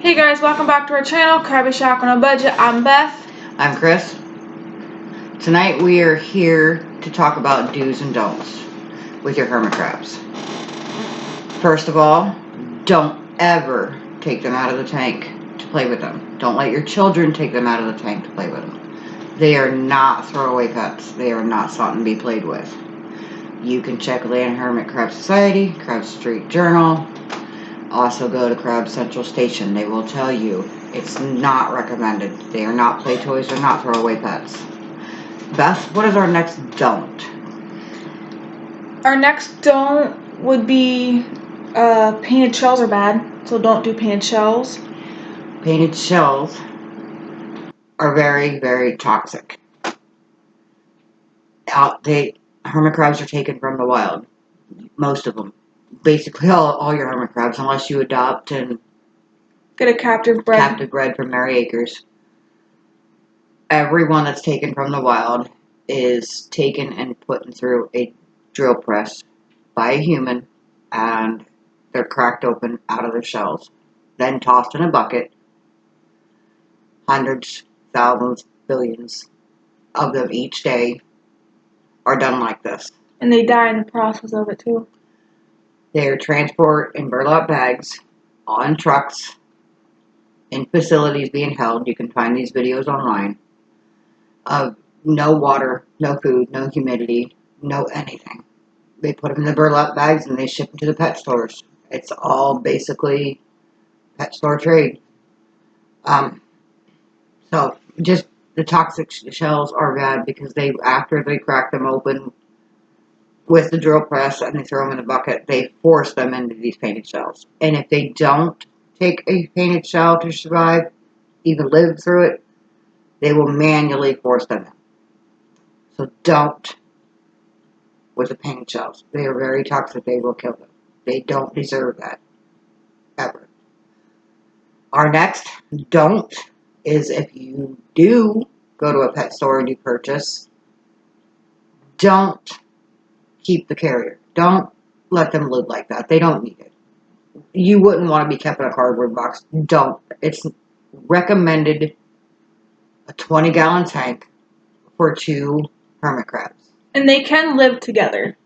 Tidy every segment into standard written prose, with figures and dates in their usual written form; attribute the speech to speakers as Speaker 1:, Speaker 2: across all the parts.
Speaker 1: Hey guys, welcome back to our channel, Krabby Shack on a Budget. I'm Beth.
Speaker 2: I'm Chris. Tonight we are here to talk about do's and don'ts with your hermit crabs. First of all, don't ever take them out of the tank to play with them. Don't let your children take them out of the tank to play with them. They are not throwaway pets. They are not something to be played with. You can check Land Hermit Crab Society, Crab Street Journal. Also go to Crab Central Station. They will tell you it's not recommended. They are not play toys. They're not throwaway pets. Beth, what is our next don't?
Speaker 1: Our next don't would be painted shells are bad, so don't do painted shells.
Speaker 2: Painted shells are very, very toxic. Hermit crabs are taken from the wild. Most of them. Basically all your hermit crabs, unless you adopt and
Speaker 1: Get a captive bred
Speaker 2: from Mary Acres. Everyone that's taken from the wild is taken and put through a drill press by a human, and they're cracked open out of their shells, then tossed in a bucket. Hundreds, thousands, billions of them each day are done like this.
Speaker 1: And they die in the process of it too.
Speaker 2: They are transported in burlap bags, on trucks, in facilities being held. You can find these videos online. Of no water, no food, no humidity, no anything. They put them in the burlap bags and they ship them to the pet stores. It's all basically pet store trade. So just the toxic shells are bad because after they crack them open with the drill press and they throw them in a bucket, they force them into these painted shells. And if they don't take a painted shell to survive, even live through it, they will manually force them in. So don't with the painted shells. They are very toxic. They will kill them. They don't deserve that. Ever. Our next don't is if you do go to a pet store and you purchase, don't keep the carrier. Don't let them live like that. They don't need it. You wouldn't want to be kept in a cardboard box. Don't. It's recommended a 20-gallon tank for 2 hermit crabs.
Speaker 1: And they can live together.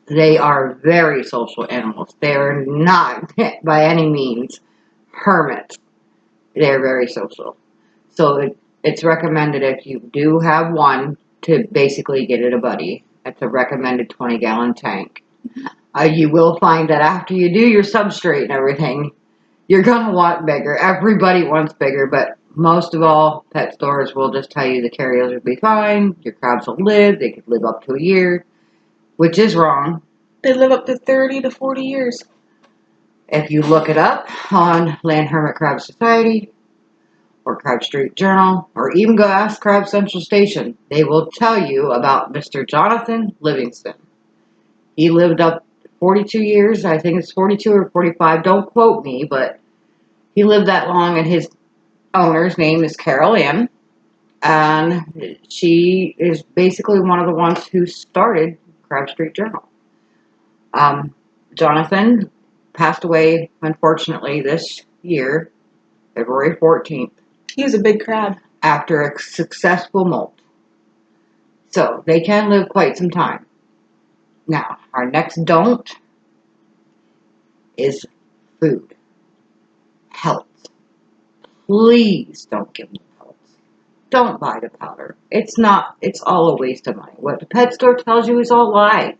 Speaker 2: They are very social animals. They are not, by any means, hermits. They're very social. So it's recommended if you do have one to basically get it a buddy. It's a recommended 20-gallon tank. You will find that after you do your substrate and everything, you're going to want bigger. Everybody wants bigger, but most of all, pet stores will just tell you the carriers will be fine, your crabs will live, they could live up to a year, which is wrong.
Speaker 1: They live up to 30 to 40 years.
Speaker 2: If you look it up on Land Hermit Crab Society or Crab Street Journal, or even go ask Crab Central Station, they will tell you about Mr. Jonathan Livingston. He lived up 42 years. I think it's 42 or 45. Don't quote me, but he lived that long, and his owner's name is Carol Ann, and she is basically one of the ones who started Crab Street Journal. Jonathan passed away, unfortunately, this year, February 14th.
Speaker 1: He was a big crab.
Speaker 2: After a successful molt. So, they can live quite some time. Now, our next don't is food. Health. Please don't give them pellets. Don't buy the powder. It's all a waste of money. What the pet store tells you is all lies.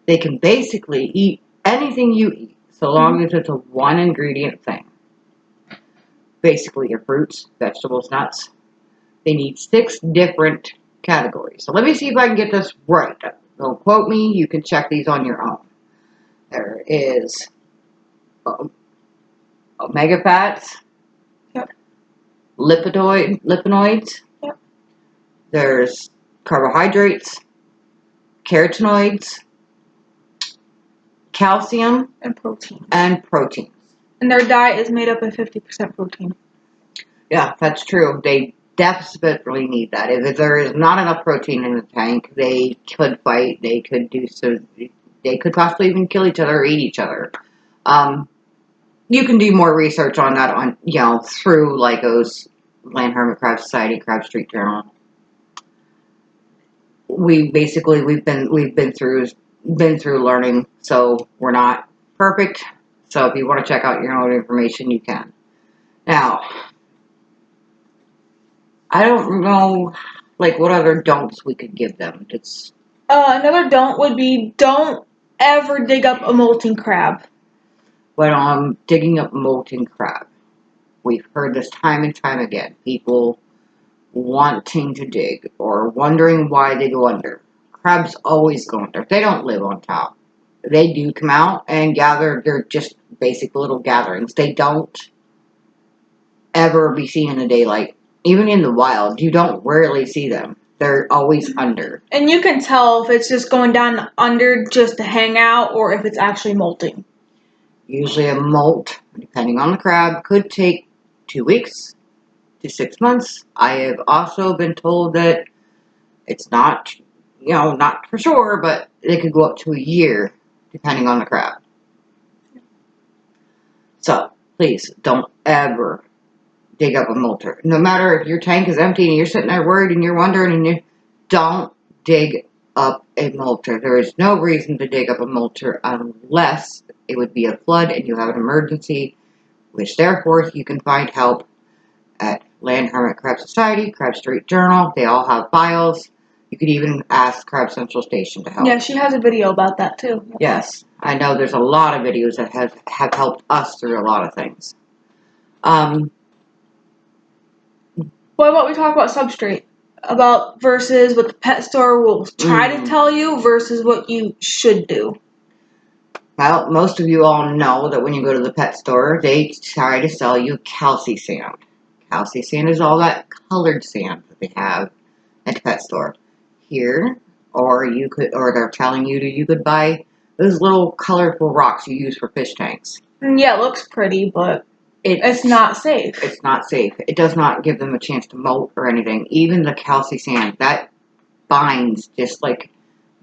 Speaker 2: They can basically eat anything you eat, so long as it's a one ingredient thing. Basically your fruits, vegetables, nuts. They need 6 different categories. So let me see if I can get this right. Don't quote me. You can check these on your own. There is omega fats.
Speaker 1: Yep.
Speaker 2: Lipinoids.
Speaker 1: Yep.
Speaker 2: There's carbohydrates, carotenoids, calcium,
Speaker 1: and protein.
Speaker 2: And
Speaker 1: their diet is made up of 50% protein.
Speaker 2: Yeah, that's true. They desperately need that. If there is not enough protein in the tank, they could fight. They could possibly even kill each other or eat each other. you can do more research on that on through Lyco's Land Hermit Crab Society, Crab Street Journal. We've been through learning, so we're not perfect. So if you want to check out your own information, you can. Now, I don't know, like, what other don'ts we could give them. It's
Speaker 1: Another don't would be don't ever dig up a molten crab.
Speaker 2: when I'm digging up molten crab. We've heard this time and time again. People wanting to dig or wondering why they go under. Crabs always go under. They don't live on top. They do come out and gather. They're just basic little gatherings. They don't ever be seen in the daylight. Even in the wild, you don't rarely see them. They're always under.
Speaker 1: And you can tell if it's just going down under just to hang out or if it's actually molting.
Speaker 2: Usually a molt, depending on the crab, could take 2 weeks to 6 months. I have also been told that it's not, not for sure, but it could go up to a year, depending on the crab. So, please, don't ever dig up a molter. No matter if your tank is empty and you're sitting there worried and you're wondering, don't dig up a molter. There is no reason to dig up a molter unless it would be a flood and you have an emergency, which therefore you can find help at Land Hermit Crab Society, Crab Street Journal. They all have files. You could even ask Crab Central Station to help.
Speaker 1: Yeah, she has a video about that too.
Speaker 2: Yes, I know there's a lot of videos that have helped us through a lot of things.
Speaker 1: What about we talk about substrate? About versus what the pet store will try to tell you versus what you should do.
Speaker 2: Well, most of you all know that when you go to the pet store, they try to sell you calci sand. Calci sand is all that colored sand that they have at the pet store. Here, or they're telling you you could buy those little colorful rocks you use for fish tanks.
Speaker 1: Yeah, it looks pretty, but it's not safe.
Speaker 2: It's not safe. It does not give them a chance to molt or anything. Even the calci sand, that binds just like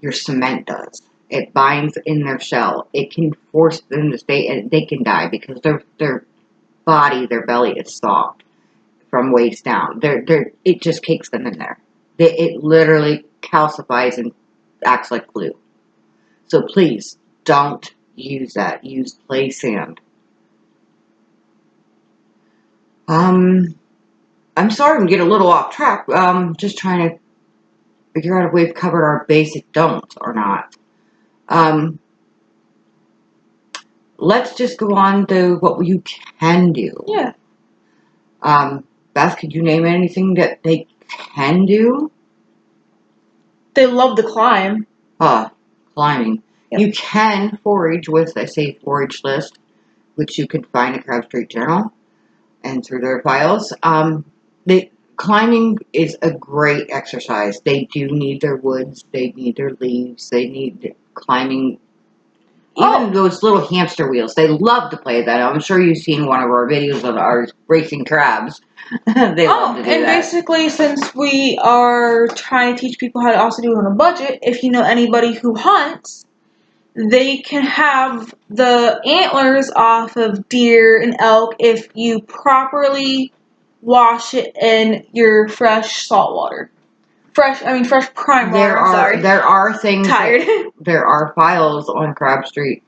Speaker 2: your cement does. It binds in their shell. It can force them to stay, and they can die because their belly is soft from waist down. It just cakes them in there. It literally calcifies and acts like glue. So please don't use that. Use play sand. I'm sorry we get a little off track. Just trying to figure out if we've covered our basic don'ts or not. Let's just go on to what you can do.
Speaker 1: Yeah.
Speaker 2: Beth, could you name anything that they can do?
Speaker 1: They love to climb.
Speaker 2: Climbing.
Speaker 1: Yep.
Speaker 2: You can forage with a safe forage list, which you can find at Crab Street Journal and through their files. Climbing is a great exercise. They do need their woods. They need their leaves. They need climbing. Even those little hamster wheels. They love to play that. I'm sure you've seen one of our videos of our racing crabs. They love to do that.
Speaker 1: And basically, since we are trying to teach people how to also do it on a budget, if you know anybody who hunts, they can have the antlers off of deer and elk if you properly wash it in your fresh salt water. Fresh prime water. Sorry.
Speaker 2: There are things.
Speaker 1: Tired.
Speaker 2: There are files on Crab Street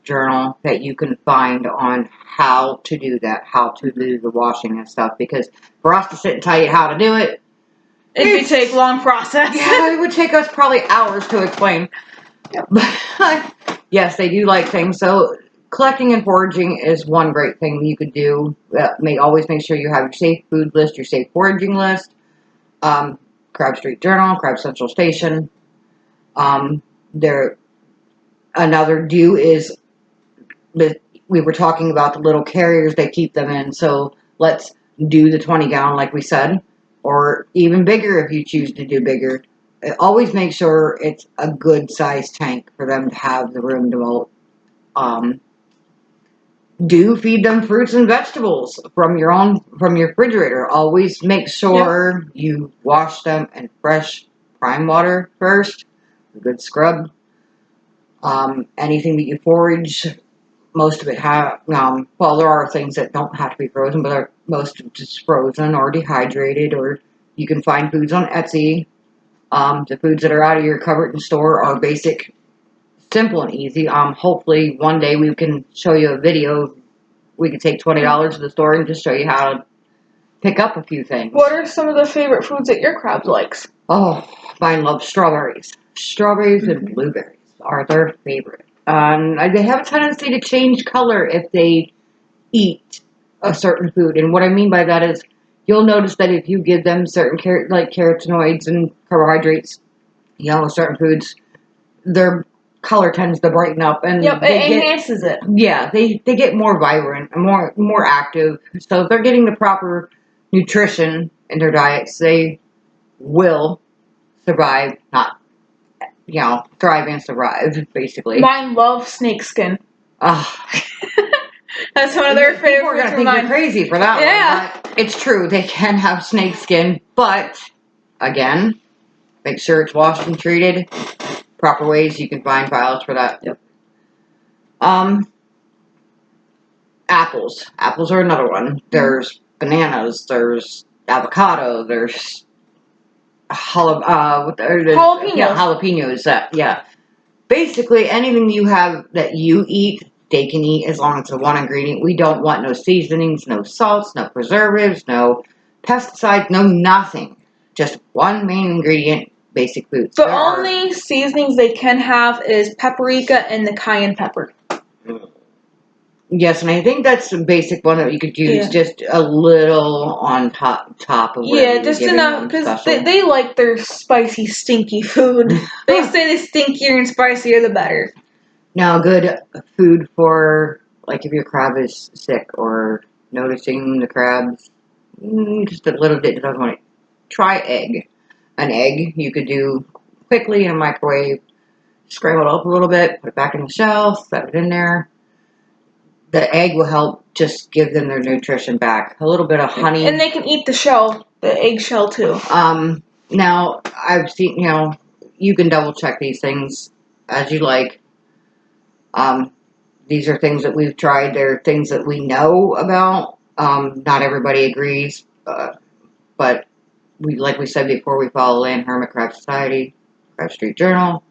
Speaker 2: Journal that you can find on how to do that, how to do the washing and stuff. Because for us to sit and tell you how to do it,
Speaker 1: it would take a long process.
Speaker 2: Yeah, it would take us probably hours to explain.
Speaker 1: Yep.
Speaker 2: But yes, they do like things. So collecting and foraging is one great thing you could do. Always make sure you have your safe food list, your safe foraging list. Crab Street Journal, Crab Central Station. Another do is we were talking about the little carriers they keep them in. So let's do the 20 gallon, like we said, or even bigger if you choose to do bigger. Always make sure it's a good sized tank for them to have the room to molt. Do feed them fruits and vegetables from your refrigerator. Always make sure you wash them in fresh prime water first, a good scrub. Anything that you forage, most of it well, there are things that don't have to be frozen, but most of it's frozen or dehydrated, or you can find foods on Etsy. The foods that are out of your cupboard and store are basic, simple, and easy. Hopefully one day we can show you a video. We could take $20 to the store and just show you how to pick up a few things.
Speaker 1: What are some of the favorite foods that your crab likes?
Speaker 2: Oh, mine love strawberries. Strawberries and blueberries are their favorite. They have a tendency to change color if they eat a certain food. And what I mean by that is, you'll notice that if you give them certain carotenoids and carbohydrates, certain foods, their color tends to brighten up, and
Speaker 1: Yep, it enhances it.
Speaker 2: Yeah, they get more vibrant and more active. So if they're getting the proper nutrition in their diets, they will survive, not thrive and survive, basically.
Speaker 1: Mine love snake skin. That's one of their favorite
Speaker 2: People are gonna think you're crazy for that one, but it's true. They can have snake skin, but again, make sure it's washed and treated. Proper ways you can find files for that.
Speaker 1: Yep.
Speaker 2: Apples. Apples are another one. There's bananas. There's avocado. There's
Speaker 1: jalapenos.
Speaker 2: Yeah, jalapenos. Yeah. Basically, anything you have that you eat, they can eat as long as it's one ingredient. We don't want no seasonings, no salts, no preservatives, no pesticides, no nothing. Just one main ingredient, basic foods.
Speaker 1: The only seasonings they can have is paprika and the cayenne pepper.
Speaker 2: Yes, and I think that's the basic one that you could use, just a little on top of whatever.
Speaker 1: Yeah, just enough, because they like their spicy, stinky food. They say the stinkier and spicier, the better.
Speaker 2: Now, good food for, like, if your crab is sick or noticing the crabs, just a little bit, doesn't want it. Try egg. An egg you could do quickly in a microwave, scramble it up a little bit, put it back in the shell, set it in there. The egg will help just give them their nutrition back. A little bit of honey.
Speaker 1: And they can eat the shell, the egg shell too.
Speaker 2: Now, I've seen, you can double check these things as you like. These are things that we've tried. They're things that we know about. Not everybody agrees, but like we said before, we follow Land Hermit Crab Society, Crab Street Journal,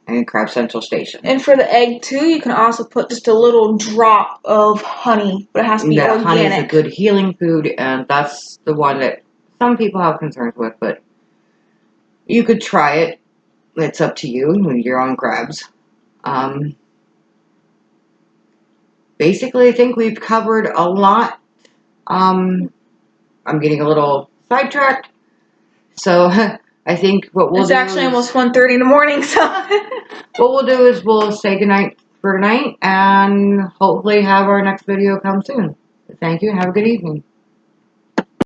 Speaker 2: and Crab Central Station.
Speaker 1: And for the egg too, you can also put just a little drop of honey, but it has to be organic.
Speaker 2: Honey is a good healing food, and that's the one that some people have concerns with, but you could try it. It's up to you with your own crabs. Basically, I think we've covered a lot. I'm getting a little sidetracked, so I think what we'll do. It's
Speaker 1: actually almost 1:30 in the morning, so.
Speaker 2: What we'll do is we'll say goodnight for tonight, and hopefully have our next video come soon. Thank you, and have a good evening.